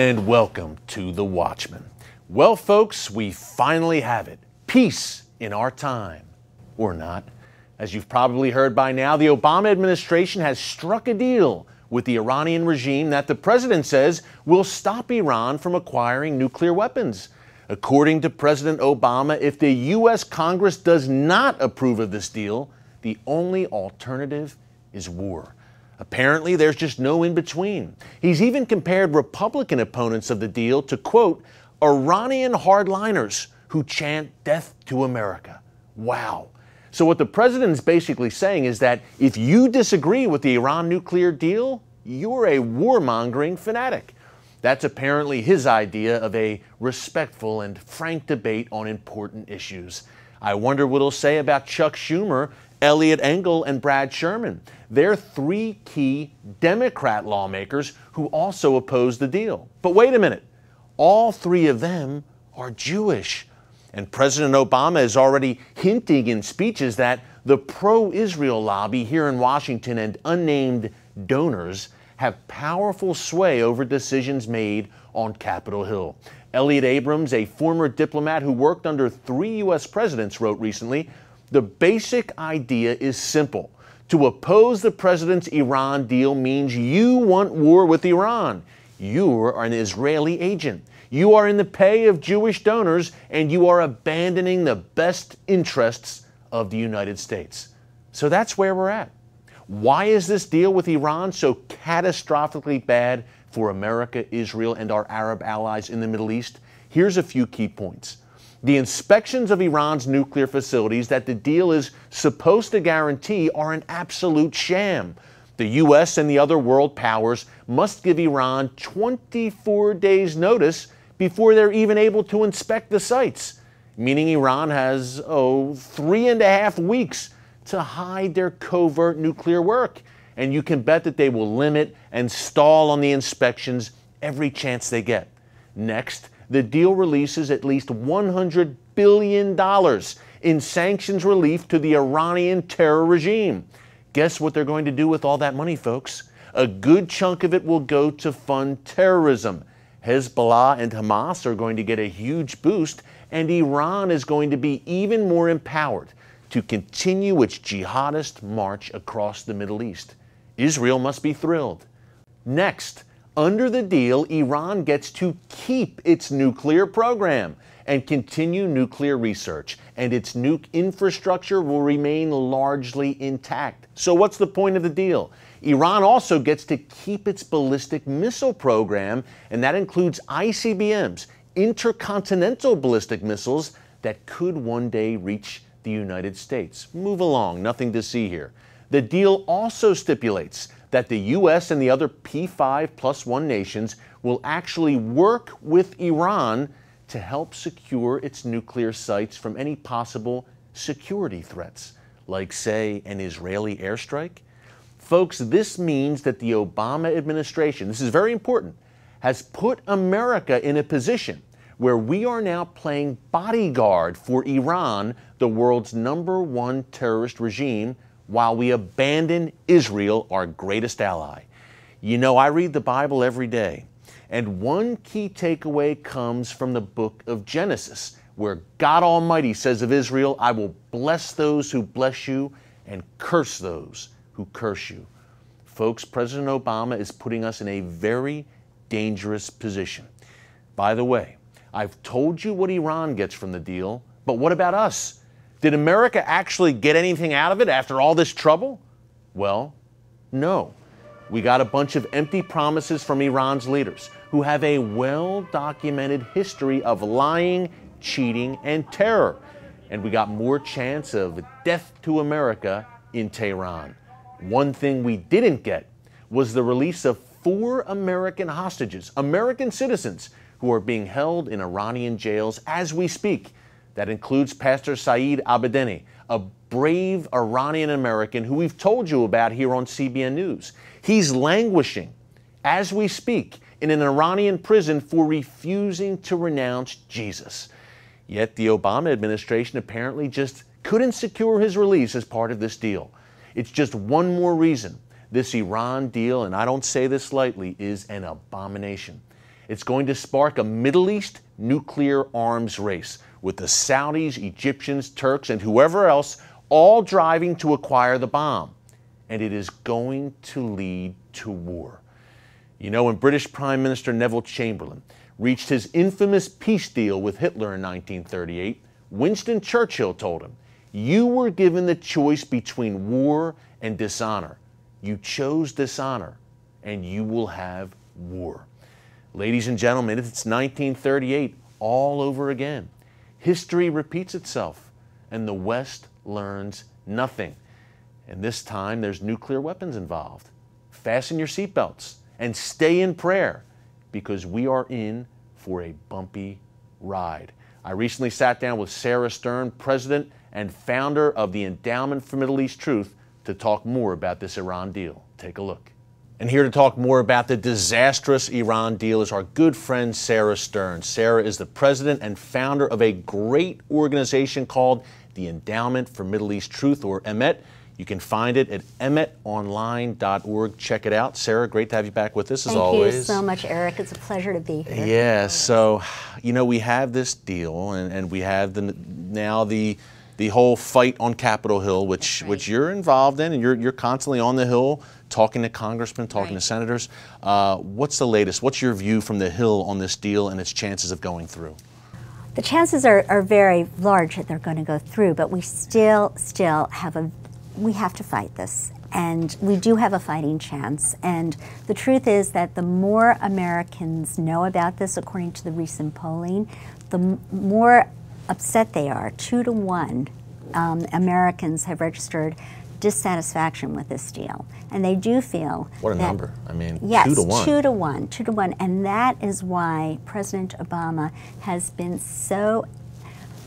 And welcome to the Watchman. Well, folks, we finally have it. Peace in our time. Or not. As you've probably heard by now, the Obama administration has struck a deal with the Iranian regime that the president says will stop Iran from acquiring nuclear weapons. According to President Obama, if the U.S. Congress does not approve of this deal, the only alternative is war. Apparently, there's just no in-between. He's even compared Republican opponents of the deal to, quote, Iranian hardliners who chant death to America. Wow. So what the president is basically saying is that if you disagree with the Iran nuclear deal, you're a warmongering fanatic. That's apparently his idea of a respectful and frank debate on important issues. I wonder what he'll say about Chuck Schumer, Eliot Engel, and Brad Sherman. They're three key Democrat lawmakers who also oppose the deal. But wait a minute. All three of them are Jewish. And President Obama is already hinting in speeches that the pro-Israel lobby here in Washington and unnamed donors have powerful sway over decisions made on Capitol Hill. Elliot Abrams, a former diplomat who worked under 3 U.S. presidents, wrote recently, the basic idea is simple. To oppose the president's Iran deal means you want war with Iran. You are an Israeli agent. You are in the pay of Jewish donors, and you are abandoning the best interests of the United States. So that's where we're at. Why is this deal with Iran so catastrophically bad for America, Israel, and our Arab allies in the Middle East? Here's a few key points. The inspections of Iran's nuclear facilities that the deal is supposed to guarantee are an absolute sham. The U.S. and the other world powers must give Iran 24 days' notice before they're even able to inspect the sites, meaning Iran has, 3.5 weeks to hide their covert nuclear work. And you can bet that they will limit and stall on the inspections every chance they get. Next, the deal releases at least $100 billion in sanctions relief to the Iranian terror regime. Guess what they're going to do with all that money, folks? A good chunk of it will go to fund terrorism. Hezbollah and Hamas are going to get a huge boost, and Iran is going to be even more empowered to continue its jihadist march across the Middle East. Israel must be thrilled. Next, under the deal, Iran gets to keep its nuclear program and continue nuclear research, and its nuke infrastructure will remain largely intact. So what's the point of the deal? Iran also gets to keep its ballistic missile program, and that includes ICBMs, intercontinental ballistic missiles that could one day reach the United States. Move along, nothing to see here. The deal also stipulates that the U.S. and the other P5+1 nations will actually work with Iran to help secure its nuclear sites from any possible security threats, like, say, an Israeli airstrike. Folks, this means that the Obama administration, this is very important, has put America in a position where we are now playing bodyguard for Iran, the world's #1 terrorist regime, while we abandon Israel, our greatest ally. You know, I read the Bible every day, and one key takeaway comes from the book of Genesis, where God Almighty says of Israel, I will bless those who bless you and curse those who curse you. Folks, President Obama is putting us in a very dangerous position. By the way, I've told you what Iran gets from the deal, but what about us? Did America actually get anything out of it after all this trouble? Well, no. We got a bunch of empty promises from Iran's leaders who have a well-documented history of lying, cheating, and terror. And we got more chance of death to America in Tehran. One thing we didn't get was the release of 4 American hostages, American citizens, who are being held in Iranian jails as we speak. That includes Pastor Saeed Abedini, a brave Iranian American who we've told you about here on CBN News. He's languishing, as we speak, in an Iranian prison for refusing to renounce Jesus. Yet the Obama administration apparently just couldn't secure his release as part of this deal. It's just one more reason this Iran deal, and I don't say this lightly, is an abomination. It's going to spark a Middle East nuclear arms race with the Saudis, Egyptians, Turks, and whoever else all driving to acquire the bomb. And it is going to lead to war. You know, when British Prime Minister Neville Chamberlain reached his infamous peace deal with Hitler in 1938, Winston Churchill told him, "You were given the choice between war and dishonor. You chose dishonor, and you will have war." Ladies and gentlemen, it's 1938 all over again. History repeats itself, and the West learns nothing. And this time, there's nuclear weapons involved. Fasten your seatbelts and stay in prayer, because we are in for a bumpy ride. I recently sat down with Sarah Stern, president and founder of the Endowment for Middle East Truth, to talk more about this Iran deal. Take a look. And here to talk more about the disastrous Iran deal is our good friend Sarah Stern. Sarah is the president and founder of a great organization called the Endowment for Middle East Truth, or EMET. You can find it at emetonline.org. Check it out. Sarah, great to have you back with us as always. Thank you so much, Eric. It's a pleasure to be here. Yeah, so, you know, we have this deal, and we have now the whole fight on Capitol Hill, which you're involved in, and you're constantly on the Hill talking to congressmen, talking to senators. What's the latest? What's your view from the Hill on this deal and its chances of going through? The chances are very large that they're going to go through, but we still have to fight this, and we do have a fighting chance. And the truth is that the more Americans know about this, according to the recent polling, the more upset they are. 2-to-1 Americans have registered dissatisfaction with this deal, and they do feel what a number. I mean, yes, 2-to-1. 2-to-1, and that is why President Obama has been so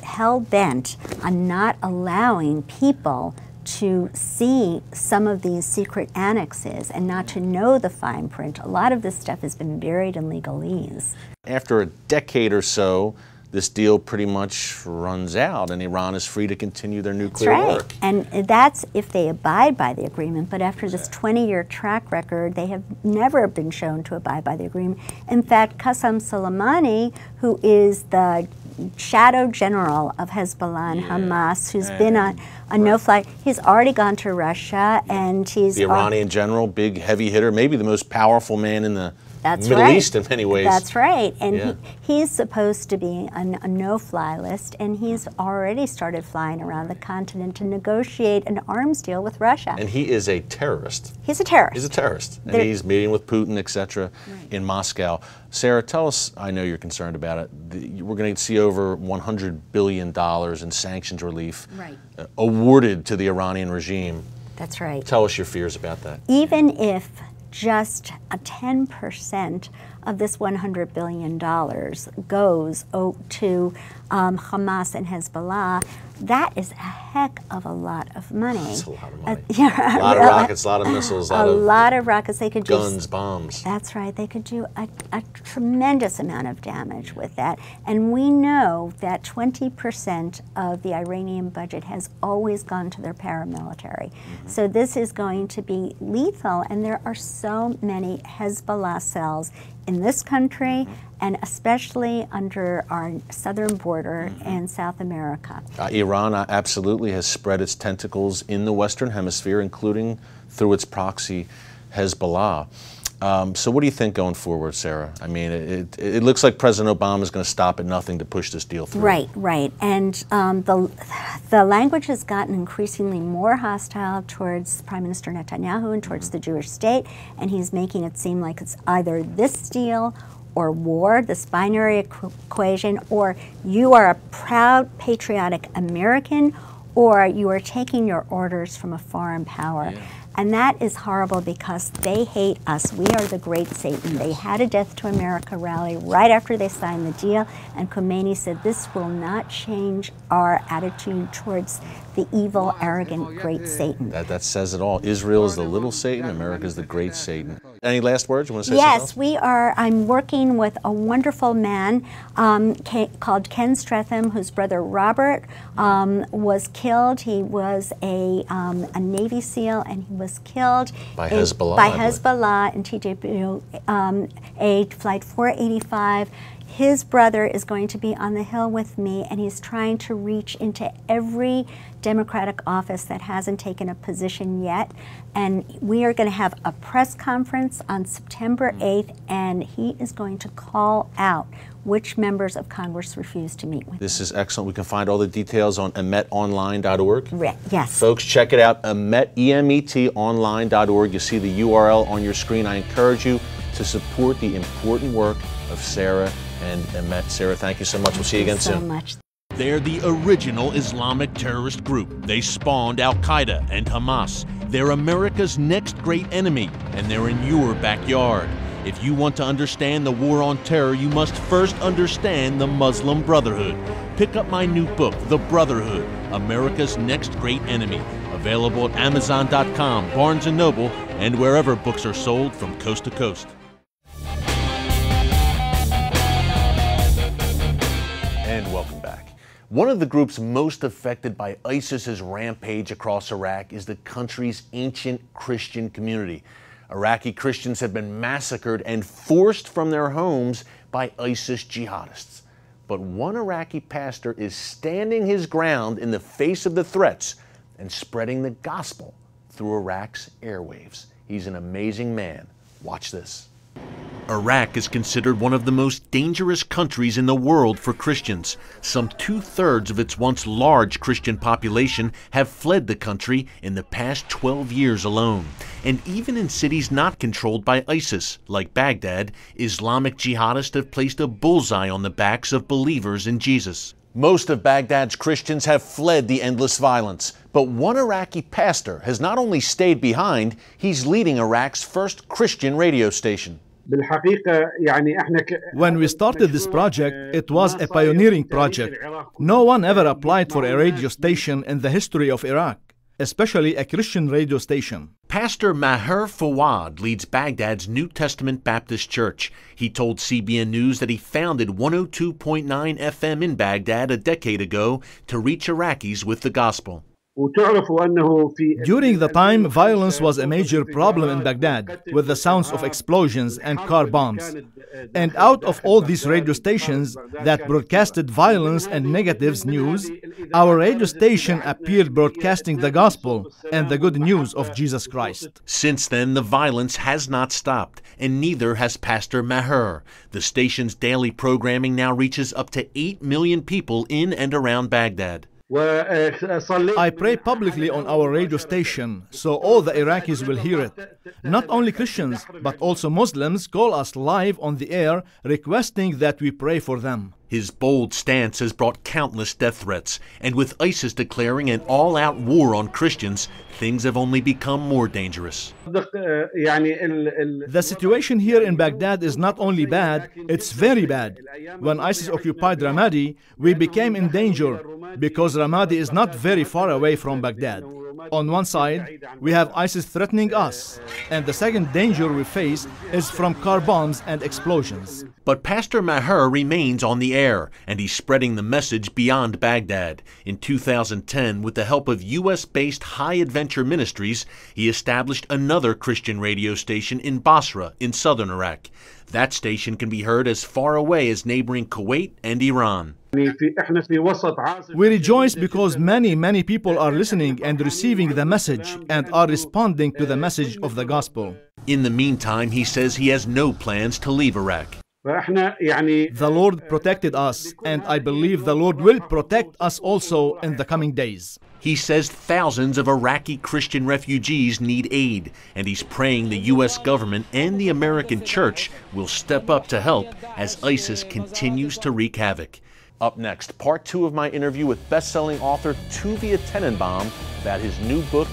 hell-bent on not allowing people to see some of these secret annexes and not to know the fine print. A lot of this stuff has been buried in legalese. After a decade or so, this deal pretty much runs out, and Iran is free to continue their nuclear work. And that's if they abide by the agreement. But after this 20-year track record, they have never been shown to abide by the agreement. In fact, Qasem Soleimani, who is the shadow general of Hezbollah and Hamas, who's been a no-fly, he's already gone to Russia, and he's the Iranian general, big heavy hitter, maybe the most powerful man in the Middle East in many ways. That's right. And he's supposed to be a no-fly list, and he's already started flying around the continent to negotiate an arms deal with Russia. And he is a terrorist. He's a terrorist. He's a terrorist. And he's meeting with Putin, etc., in Moscow. Sarah, tell us, I know you're concerned about it, we're going to see over $100 billion in sanctions relief awarded to the Iranian regime. That's right. Tell us your fears about that. Even if just a 10% of this $100 billion goes to Hamas and Hezbollah, that is a heck of a lot of money. That's a lot of money. A lot of rockets, a lot of missiles, a lot of rockets. They could guns, bombs. That's right. They could do a tremendous amount of damage with that. And we know that 20% of the Iranian budget has always gone to their paramilitary. So this is going to be lethal, and there are so many Hezbollah cells in this country, and especially under our southern border in South America. Iran absolutely has spread its tentacles in the Western Hemisphere, including through its proxy, Hezbollah. So what do you think going forward, Sarah? I mean, it looks like President Obama is going to stop at nothing to push this deal through. Right. And the language has gotten increasingly more hostile towards Prime Minister Netanyahu and towards the Jewish state, and he's making it seem like it's either this deal or war, this binary equation, or you are a proud, patriotic American, or you are taking your orders from a foreign power. And that is horrible because they hate us. We are the great Satan. They had a Death to America rally right after they signed the deal, and Khomeini said this will not change our attitude towards the evil, arrogant, great Satan. That says it all. Israel is the little Satan, America is the great Satan. Any last words? You want to say something else? Yes, we are. I'm working with a wonderful man called Ken Stretham, whose brother Robert was killed. He was a Navy SEAL, and he was killed by Hezbollah. By Hezbollah in TWA Flight 485. His brother is going to be on the Hill with me, and he's trying to reach into every Democratic office that hasn't taken a position yet. And we are going to have a press conference on September 8th, and he is going to call out which members of Congress refuse to meet with him. This is excellent. We can find all the details on emetonline.org. Yes. Folks, check it out, emetonline.org. You see the URL on your screen. I encourage you to support the important work of Sarah and Emet. Sarah, thank you so much. We'll see you again soon. Thank you so much. They're the original Islamic terrorist group. They spawned Al-Qaeda and Hamas. They're America's next great enemy, and they're in your backyard. If you want to understand the war on terror, you must first understand the Muslim Brotherhood. Pick up my new book, The Brotherhood, America's Next Great Enemy. Available at Amazon.com, Barnes & Noble, and wherever books are sold from coast to coast. And welcome back. One of the groups most affected by ISIS's rampage across Iraq is the country's ancient Christian community. Iraqi Christians have been massacred and forced from their homes by ISIS jihadists. But one Iraqi pastor is standing his ground in the face of the threats and spreading the gospel through Iraq's airwaves. He's an amazing man. Watch this. Iraq is considered one of the most dangerous countries in the world for Christians. Some 2/3 of its once large Christian population have fled the country in the past 12 years alone. And even in cities not controlled by ISIS, like Baghdad, Islamic jihadists have placed a bullseye on the backs of believers in Jesus. Most of Baghdad's Christians have fled the endless violence. But one Iraqi pastor has not only stayed behind, he's leading Iraq's first Christian radio station. When we started this project, it was a pioneering project. No one ever applied for a radio station in the history of Iraq, especially a Christian radio station. Pastor Maher Fawad leads Baghdad's New Testament Baptist Church. He told CBN News that he founded 102.9 FM in Baghdad a decade ago to reach Iraqis with the gospel. During the time, violence was a major problem in Baghdad, with the sounds of explosions and car bombs. And out of all these radio stations that broadcasted violence and negative news, our radio station appeared broadcasting the gospel and the good news of Jesus Christ. Since then, the violence has not stopped, and neither has Pastor Maher. The station's daily programming now reaches up to 8 million people in and around Baghdad. I pray publicly on our radio station so all the Iraqis will hear it. Not only Christians, but also Muslims call us live on the air requesting that we pray for them. His bold stance has brought countless death threats, and with ISIS declaring an all-out war on Christians, things have only become more dangerous. The situation here in Baghdad is not only bad, it's very bad. When ISIS occupied Ramadi, we became in danger because Ramadi is not very far away from Baghdad. On one side, we have ISIS threatening us, and the second danger we face is from car bombs and explosions. But Pastor Maher remains on the air, and he's spreading the message beyond Baghdad. In 2010, with the help of U.S.-based High Adventure Ministries, he established another Christian radio station in Basra, in southern Iraq. That station can be heard as far away as neighboring Kuwait and Iran. We rejoice because many people are listening and receiving the message and are responding to the message of the gospel. In the meantime, he says he has no plans to leave Iraq. The Lord protected us, and I believe the Lord will protect us also in the coming days. He says thousands of Iraqi Christian refugees need aid, and he's praying the U.S. government and the American church will step up to help as ISIS continues to wreak havoc. Up next, part 2 of my interview with best-selling author Tuvia Tenenbaum about his new book,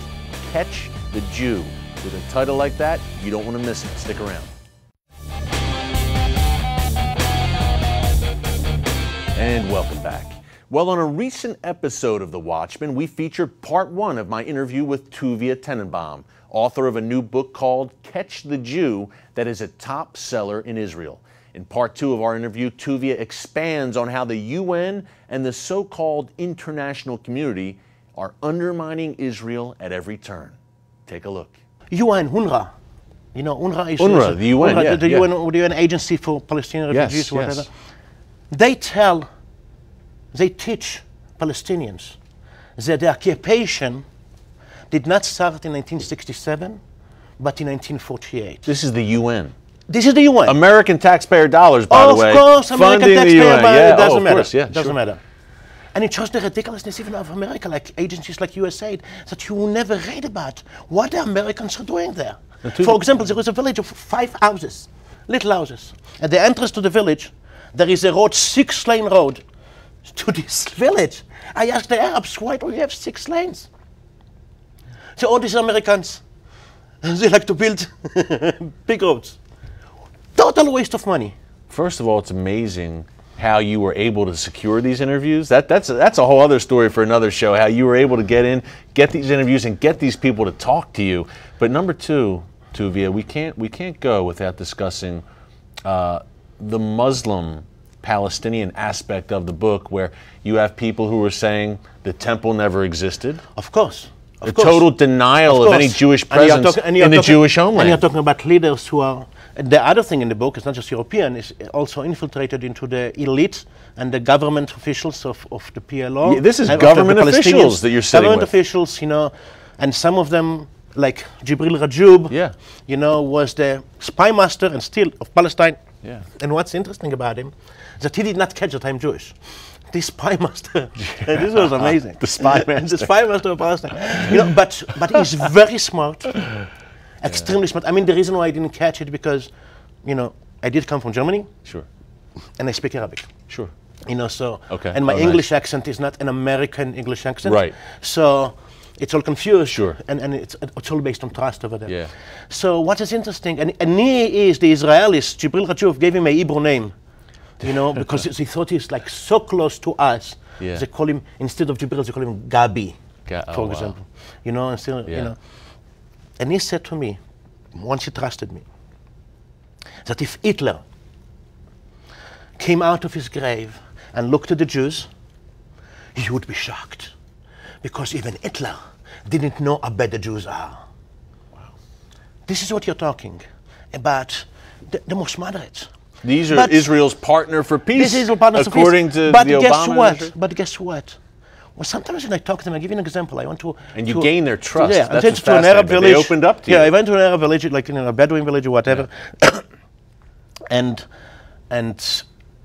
Catch the Jew. With a title like that, you don't want to miss it. Stick around. And welcome back. Well, on a recent episode of The Watchman, we featured part 1 of my interview with Tuvia Tenenbaum, author of a new book called Catch the Jew that is a top seller in Israel. In part 2 of our interview, Tuvia expands on how the UN and the so-called international community are undermining Israel at every turn. Take a look. UN, UNRWA. You know, UNRWA is UNRWA, the UN, UNRWA, yeah, the yeah. UN Agency for Palestinian Refugees, Yes, whatever. yes. They teach Palestinians that the occupation did not start in 1967, but in 1948. This is the UN. This is the UN. American taxpayer dollars, by the way. Of course, American funding taxpayer, the UN. but Yeah, it doesn't of matter. course, yeah, doesn't sure. matter. And it shows the ridiculousness even of America, like agencies like USAID, that you will never read about what the Americans are doing there. For example, there is a village of 5 houses, little houses. At the entrance to the village, there is a road, 6-lane road to this village. I asked the Arabs, why do you have 6 lanes? So all these Americans, they like to build big roads. Total waste of money. First of all, it's amazing how you were able to secure these interviews. That's a whole other story for another show, how you were able to get these interviews and get these people to talk to you. But number 2, Tuvia, we can't go without discussing the Muslim Palestinian aspect of the book, where you have people who are saying the temple never existed. Of course. The total denial of any Jewish presence in the Jewish homeland. And you're talking about leaders who are, the other thing in the book is not just European, it's also infiltrated into the elite and the government officials of the PLO. Yeah, this is and government of the officials that you're sitting government with. officials, you know, and some of them, like Jibril Rajoub, Yeah. you know, was the spy master and still of Palestine. Yeah. And what's interesting about him is that he did not catch that I'm Jewish. The spy master, this was amazing. The spy master. The spy master of Palestine. You know, but he's very smart, extremely smart. I mean, the reason why I didn't catch it because, you know, I did come from Germany. Sure. And I speak Arabic. Sure. You know, so Okay. and my Oh, English nice. accent is not an American English accent. Right. So it's all confused. Sure. And it's all based on trust over there. Yeah. So what is interesting, and he is the Israelis. Jibril Rajoub gave him a Hebrew name. You know, because they thought he's like so close to us. Yeah. They call him, instead of Jibril, they call him Gabi, Oh, for wow. example. You know, and still, Yeah. you know. And he said to me, once he trusted me, that if Hitler came out of his grave and looked at the Jews, he would be shocked. Because even Hitler didn't know how bad the Jews are. Wow. This is what you're talking about, the most moderates. These are But Israel's partner for peace, This is partners of according peace. to But the guess Obama what? administration. But guess what? Well, sometimes when I talk to them, I give you an example. I went to And you gain their trust. Yeah, I That's went what's to an Arab fascinating. They village. opened up to you. Yeah, I went to an Arab village, like in a Bedouin village or whatever, and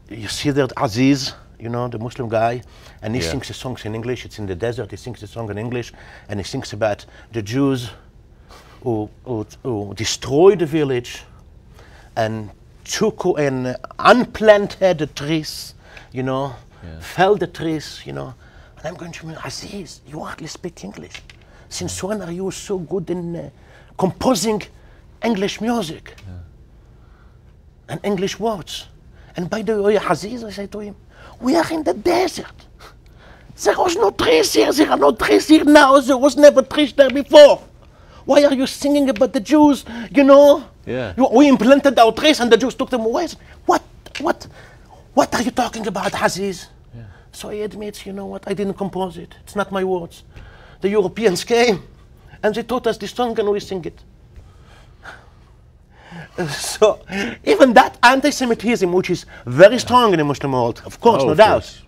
you see there Aziz, you know, the Muslim guy, and he Yeah. sings the songs in English. It's in the desert. He sings the song in English, and he sings about the Jews who destroyed the village and took and unplanted the trees, you know, felled the trees, you know. And I'm going to me, Aziz, you hardly speak English. Since when are you so good in composing English music and English words? And by the way, Aziz, I say to him, we are in the desert. There was no trees here. There are no trees here now. There was never trees there before. Why are you singing about the Jews? You know, Yeah. We implanted our trees and the Jews took them away. What are you talking about, Aziz? Yeah. So he admits, you know what, I didn't compose it. It's not my words. The Europeans came and they taught us this song and we sing it. So even that anti-Semitism, which is very strong in the Muslim world, of course, Oh, no of doubt, course.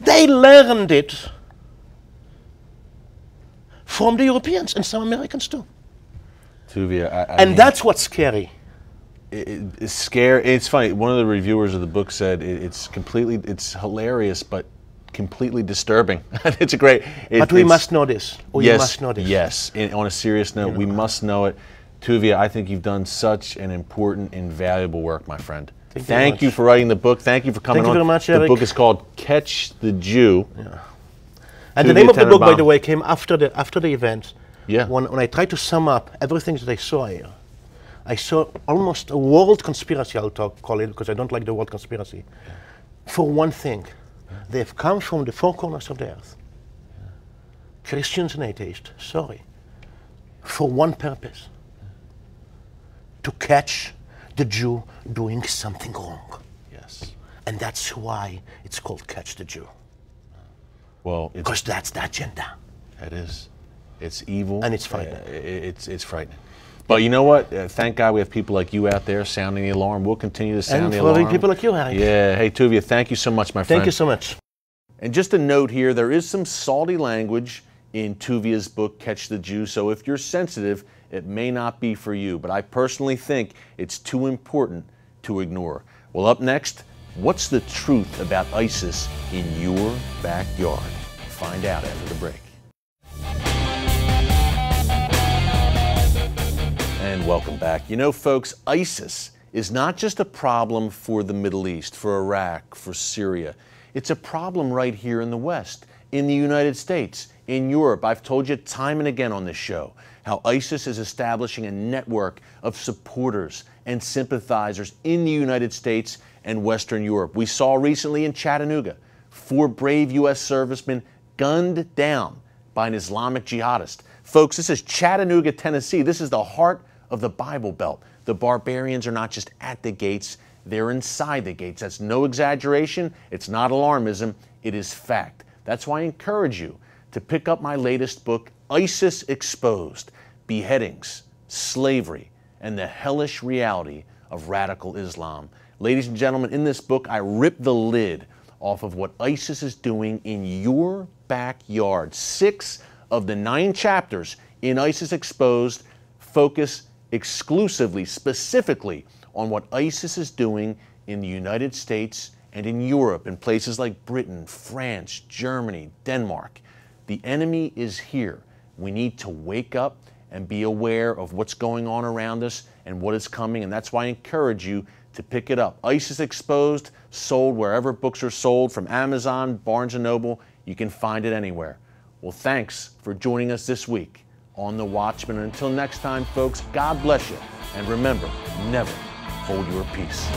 they learned it from the Europeans and some Americans too. Tuvia, I And mean, that's what's scary. it's scary. It's funny. One of the reviewers of the book said it's hilarious, but completely disturbing. It's a great. But we must know this. We Yes, must know this. yes. On a serious note, we must know it. Tuvia, I think you've done such an important and valuable work, my friend. Thank you for writing the book. Thank you for coming Thank you on. very much, the Eric. book is called Catch the Jew. And the Tuvia name of the book, by Tenenbaum. the way, came after the event. Yeah. When I tried to sum up everything that I saw here, I saw almost a world conspiracy, call it, because I don't like the word conspiracy, for one thing, They've come from the four corners of the earth, Christians and atheists, sorry, for one purpose: to catch the Jew doing something wrong. Yes. And that's why it's called Catch the Jew. Well, Because that's the agenda. it is. It's evil. And it's frightening. It's frightening. But you know what? Thank God we have people like you out there sounding the alarm. We'll continue to sound And the following alarm. people like you, Harry. Yeah. Hey, Tuvia, thank you so much, my friend. Thank you so much. And just a note here, there is some salty language in Tuvia's book, Catch the Jew, so if you're sensitive, it may not be for you, but I personally think it's too important to ignore. Well, up next, what's the truth about ISIS in your backyard? Find out after the break. And welcome back. You know, folks, ISIS is not just a problem for the Middle East, for Iraq, for Syria. It's a problem right here in the West, in the United States, in Europe. I've told you time and again on this show how ISIS is establishing a network of supporters and sympathizers in the United States and Western Europe. We saw recently in Chattanooga 4 brave U.S. servicemen gunned down by an Islamic jihadist. Folks, this is Chattanooga, Tennessee. This is the heart of the Bible Belt. The barbarians are not just at the gates, they're inside the gates. That's no exaggeration. It's not alarmism. It is fact. That's why I encourage you to pick up my latest book, ISIS Exposed: Beheadings, Slavery, and the Hellish Reality of Radical Islam. Ladies and gentlemen, in this book, I rip the lid off of what ISIS is doing in your backyard. 6 of the 9 chapters in ISIS Exposed focus exclusively, specifically, on what ISIS is doing in the United States and in Europe, in places like Britain, France, Germany, Denmark. The enemy is here. We need to wake up and be aware of what's going on around us and what is coming, and that's why I encourage you to pick it up. ISIS Exposed, sold wherever books are sold, from Amazon, Barnes & Noble. You can find it anywhere. Well, thanks for joining us this week on The Watchman. And until next time, folks, God bless you. And remember, never hold your peace.